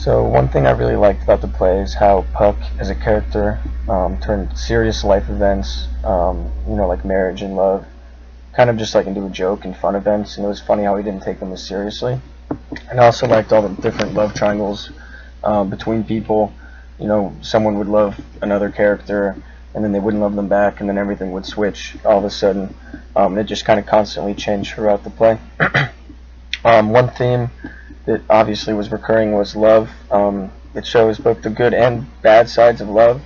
So one thing I really liked about the play is how Puck, as a character, turned serious life events, like marriage and love, kind of just like into a joke and fun events, and it was funny how he didn't take them as seriously. And I also liked all the different love triangles between people. Someone would love another character, and then they wouldn't love them back, and then everything would switch all of a sudden. It just kind of constantly changed throughout the play. One theme that obviously was recurring was love. It shows both the good and bad sides of love.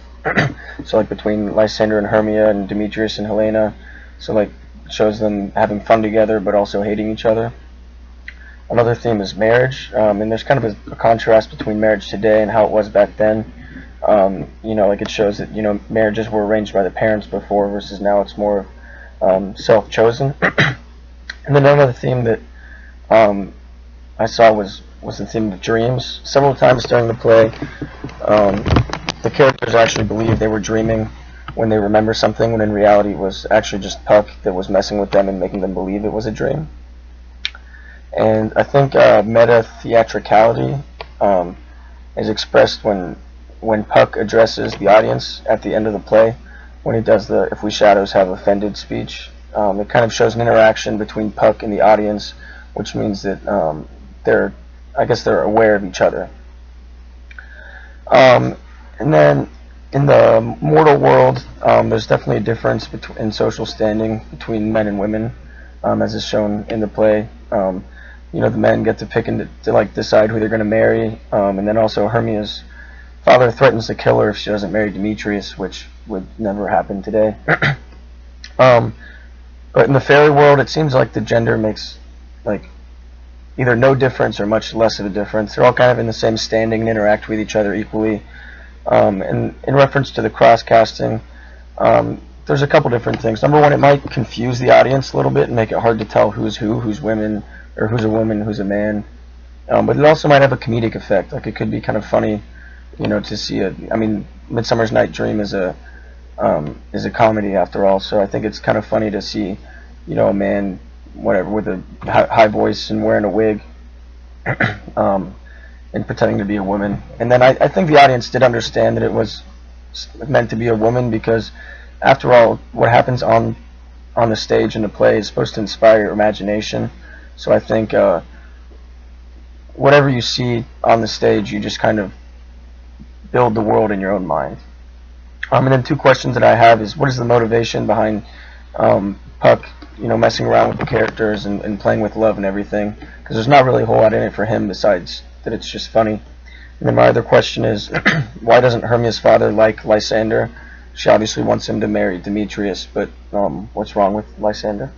So like between Lysander and Hermia and Demetrius and Helena. So like it shows them having fun together but also hating each other. Another theme is marriage, and there's kind of a contrast between marriage today and how it was back then. Like it shows that marriages were arranged by the parents before versus now it's more self-chosen. And then another theme that I saw was the theme of dreams. Several times during the play, the characters actually believed they were dreaming when they remember something, when in reality it was actually just Puck that was messing with them and making them believe it was a dream. And I think meta theatricality is expressed when Puck addresses the audience at the end of the play, when he does the "If we shadows have offended" speech. It kind of shows an interaction between Puck and the audience, which means that they're aware of each other. And then in the mortal world, there's definitely a difference in social standing between men and women, as is shown in the play. The men get to pick and to decide who they're going to marry, and then also Hermia's father threatens to kill her if she doesn't marry Demetrius, which would never happen today. But in the fairy world, it seems like the gender makes either no difference or much less of a difference. They're all kind of in the same standing and interact with each other equally. And in reference to the cross-casting, there's a couple different things. Number one, it might confuse the audience a little bit and make it hard to tell who's women, or who's a woman, who's a man. But it also might have a comedic effect. Like it could be kind of funny, to see Midsummer's Night Dream is a comedy after all. So I think it's kind of funny to see, a man, whatever, with a high voice and wearing a wig, and pretending to be a woman. And then I think the audience did understand that it was meant to be a woman, because after all, what happens on the stage in the play is supposed to inspire your imagination. So I think whatever you see on the stage, you just kind of build the world in your own mind. And then two questions that I have is, what is the motivation behind Puck, messing around with the characters and playing with love and everything? Because there's not really a whole lot in it for him besides that it's just funny. And then my other question is, why doesn't Hermia's father like Lysander? She obviously wants him to marry Demetrius, but what's wrong with Lysander?